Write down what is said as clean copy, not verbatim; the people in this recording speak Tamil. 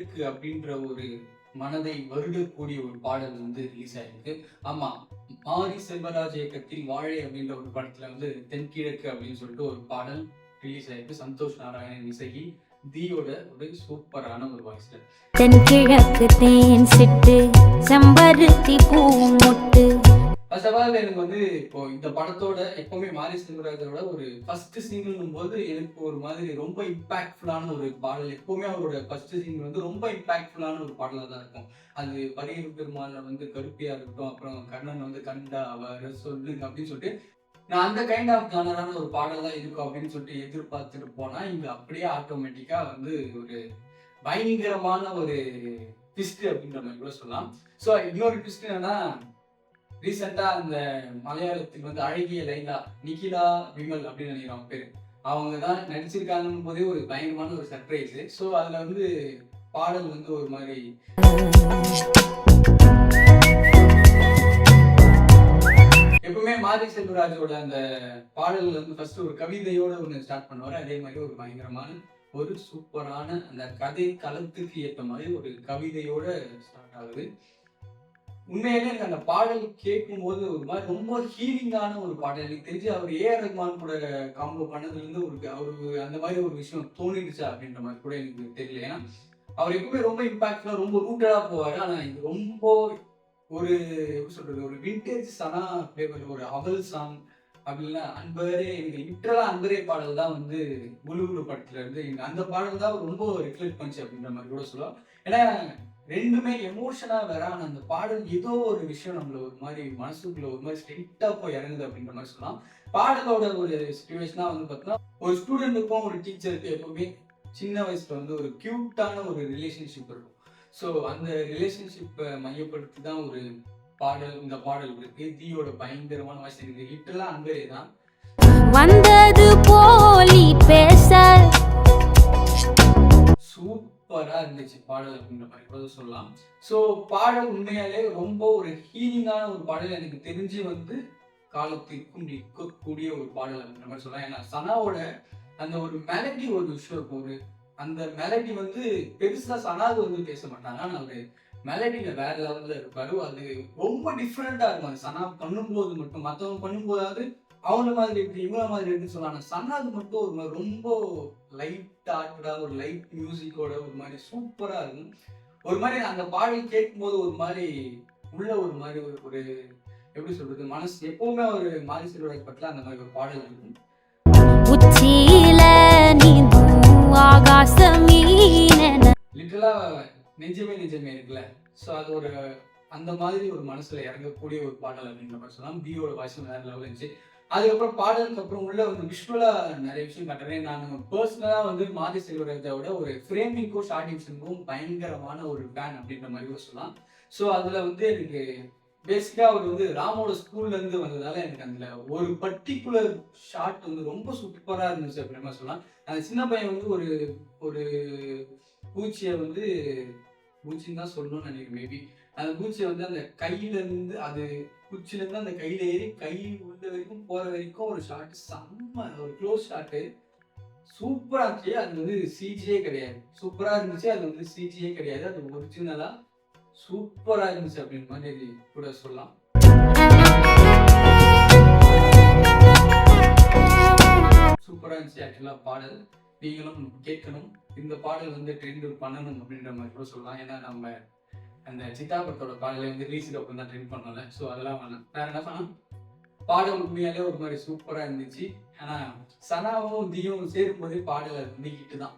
தென்கிழக்கு அப்படின்ற ஒரு மனதை வருடக்கூடிய ஒரு பாடல் வந்து ரிலீஸ் ஆயிருக்கு. ஆமா, மாரி செல்வராஜ் இயக்கத்தில் வாழை அப்படின்ற ஒரு படத்துல வந்து தென்கிழக்கு அப்படின்னு சொல்லிட்டு ஒரு பாடல் ரிலீஸ் ஆயிருக்கு. சந்தோஷ் நாராயணன் இசையில் தீயோட ஒரு சூப்பரான ஒரு வாய்ஸ்ல. தென்கிழக்கு தேன் சிட்டு செம்பருத்தி பூ மொட்டு. ஃபர்ஸ்ட் எனக்கு வந்து இப்போ இந்த படத்தோட எப்பவுமே மாரி செல்வராஜோட ஒரு ஃபர்ஸ்ட் சிங்கிள்னும் போது எனக்கு ஒரு மாதிரி ரொம்ப இம்பாக்ட்ஃபுல்லான ஒரு பாடல். எப்பவுமே அவரோட ஃபர்ஸ்ட் சிங்கிள் வந்து ரொம்ப இம்பாக்ட்ஃபுல்லான ஒரு பாடலாக தான் இருக்கும். அது பரியர் பெருமாள்ல வந்து கருப்பியா இருக்கட்டும், அப்புறம் கண்ணன் வந்து கண்டா அவர் சொல்லுங்க அப்படின்னு சொல்லிட்டு நான் அந்த கைண்ட் ஆஃப் ஜானரான ஒரு பாடல் தான் இருக்கும் அப்படின்னு சொல்லிட்டு எதிர்பார்த்துட்டு போனா இங்க அப்படியே ஆட்டோமேட்டிக்கா வந்து ஒரு பயங்கரமான ஒரு ட்விஸ்ட் அப்படின்ற மாதிரி கூட சொல்லலாம். ஸோ இன்னொரு ட்விஸ்ட் என்னன்னா, ரீசெண்டா அந்த மலையாளத்தில் வந்து அழகிய லைலா நிகிலா விமல் அப்படின்னு நினைக்கிறோம் பேரு, அவங்க தான் நடிச்சிருக்காங்கன்னு போதே ஒரு பயங்கரமான ஒரு சர்ப்ரைஸ். ஸோ அதுல வந்து பாடல் வந்து ஒரு மாதிரி எப்பவுமே மாரி செல்வராஜோட அந்த பாடல் வந்து ஃபர்ஸ்ட் ஒரு கவிதையோட ஒன்று ஸ்டார்ட் பண்ணுவாரு. அதே மாதிரி ஒரு பயங்கரமான ஒரு சூப்பரான அந்த கதை களத்துக்கு ஏற்ற மாதிரி ஒரு கவிதையோட ஸ்டார்ட் ஆகுது. உண்மையிலே எனக்கு அந்த பாடல் கேட்கும் போது ஒரு மாதிரி ரொம்ப ஹீலிங்கான ஒரு பாடல். எனக்கு தெரிஞ்சு அவர் ஏஆர் ரஹ்மான் கூட காம்போ பண்ணதுல இருந்து அவருக்கு அந்த மாதிரி ஒரு விஷயம் தோணிடுச்சா அப்படின்ற மாதிரி கூட எனக்கு தெரியல. ஏன்னா அவர் எப்பவுமே ரொம்ப இம்பாக்ட்ஃபுல்லா ரொம்ப ரூட்டடா போவாரு. ஆனா இது ரொம்ப ஒரு எப்படி சொல்றது, ஒரு விண்டேஜ் சனா ஃபிளேவர், ஒரு அவல் சாங் அப்படின்னா அன்பரே, எனக்கு லிட்டரலா அன்பரே பாடல் தான் வந்து குலுகுலு படத்துல இருந்து அந்த பாடல் தான் ரொம்ப ரிஃப்ளெக்ட் பண்ணுச்சு அப்படின்ற மாதிரி கூட சொல்லலாம். ஏன்னா ரெண்டுமே எமோஷனா வேற. ஆனா அந்த பாடல் ஏதோ ஒரு விஷயம் நம்மள ஒரு மாதிரி மனசுக்குள்ள ஒரு மாதிரி ஸ்ட்ரெயிட்டா போய் இறங்குது அப்படின்ற மாதிரி சொல்லலாம். பாடலோட ஒரு சிச்சுவேஷனா வந்து பார்த்தீங்கன்னா, ஒரு ஸ்டூடெண்ட்டுக்கும் ஒரு டீச்சருக்கு எப்பவுமே சின்ன வயசுல வந்து ஒரு கியூட்டான ஒரு ரிலேஷன்ஷிப் இருக்கும். ஸோ அந்த ரிலேஷன்ஷிப்பை மையப்படுத்தி தான் ஒரு பாடல், இந்த பாடல் இருக்கு. தீயோட பயங்கரமான வாய்ஸ், எனக்கு லிட்டரலா அன்பரே தான் வந்தது போலி பேச சூப்பரா இருந்துச்சு பாடல் அப்படின்ற மாதிரி கூட சொல்லலாம். ஸோ பாடல் உண்மையாலே ரொம்ப ஒரு ஹீலிங்கான ஒரு பாடல். எனக்கு தெரிஞ்சு வந்து காலத்திற்கும் நிற்கக்கூடிய ஒரு பாடல் அப்படின்ற மாதிரி சொல்லலாம். ஏன்னா சனாவோட அந்த ஒரு மெலடி ஒரு விஷயம் இருக்கும். ஒரு அந்த மெலடி வந்து பெருசா சனாது வந்து பேச மாட்டாங்க. ஆனா ஒரு மெலடியில வேற லெவல்ல இருப்பாரு. அது ரொம்ப டிஃப்ரெண்டா இருக்கும். அது சனா பண்ணும்போது மட்டும், மற்றவங்க பண்ணும்போதாவது அவங்கள மாதிரி இருக்கு இவங்கள மாதிரி இருக்குன்னு சொல்லலாம். சனாது மட்டும் ஒரு மாதிரி ரொம்ப லைட் ஆர்டரா, ஒரு லைட் மியூசிக்கோட ஒரு மாதிரி சூப்பரா இருக்கும். ஒரு மாதிரி அந்த பாடல் கேட்கும்போது ஒரு மாதிரி உள்ள ஒரு மாதிரி ஒரு எப்படி சொல்றது, மனசு எப்பவுமே ஒரு மாரி செல்வராஜ் பட்ல அந்த மாதிரி ஒரு பாடல் இருக்கும். லிட்டரலா நெஞ்சமே நெஞ்சமே இருக்குல்ல. ஸோ அது ஒரு அந்த மாதிரி ஒரு மனசுல இறங்கக்கூடிய ஒரு பாடல் அப்படின்ற மாதிரி சொல்லலாம். பியோட வாய்ஸ் வேற லெவல் இருந்துச்சு. அதுக்கப்புறம் பாடலுக்கு அப்புறம் உள்ள வந்து விஷுவலா நிறைய விஷயம் காட்டுறேன். நான் பர்சனலா வந்து மாரி செல்வராஜோட ஒரு ஃப்ரேமிங்கும் ஷார்டிங்ஸுக்கும் பயங்கரமான ஒரு ஃபேன் அப்படின்ற மாதிரி கூட சொல்லலாம். ஸோ அதுல வந்து எனக்கு பேசிக்கா அவர் வந்து ராமோட ஸ்கூல்ல இருந்து வந்ததால எனக்கு அதுல ஒரு பர்டிகுலர் ஷாட் வந்து ரொம்ப சூப்பரா இருந்துச்சு அப்படின்ற மாதிரி சொல்லலாம். அந்த சின்ன பையன் வந்து ஒரு ஒரு பூச்சியை வந்து பூச்சின்னு தான் சொல்லணும்னு நினைக்கிறேன் மேபி. அந்த பூச்சியை வந்து அந்த கையில இருந்து அது குச்சில இருந்து அந்த கையில ஏறி கை உள்ள வரைக்கும் போற வரைக்கும் ஒரு ஷாட் செம்ம ஒரு க்ளோஸ் ஷாட்டு சூப்பரா இருந்துச்சு. அது வந்து சிஜியே கிடையாது, சூப்பரா இருந்துச்சு. அது வந்து சிஜியே கிடையாது, அது ஒரிஜினலா சூப்பரா இருந்துச்சு அப்படின்னு மாதிரி கூட சொல்லலாம். சூப்பரா இருந்துச்சு ஆக்சுவலா பாடல். நீங்களும் கேட்கணும். இந்த பாடல் வந்து ட்ரெண்ட் பண்ணணும் அப்படின்ற மாதிரி கூட சொல்லலாம். ஏன்னா நம்ம அந்த சித்தா படத்தோட பாடலை வந்து ரீசெண்ட் அப்புறம் தான் ட்ரெண்ட் பண்ணல. ஸோ அதெல்லாம் வேணாம். வேற என்ன பண்ணலாம், பாடல் உண்மையாலே ஒரு மாதிரி சூப்பரா இருந்துச்சு. ஆனா சனாவும் தீயும் சேரும் போதே பாடல் வந்து ஹிட்டு தான்.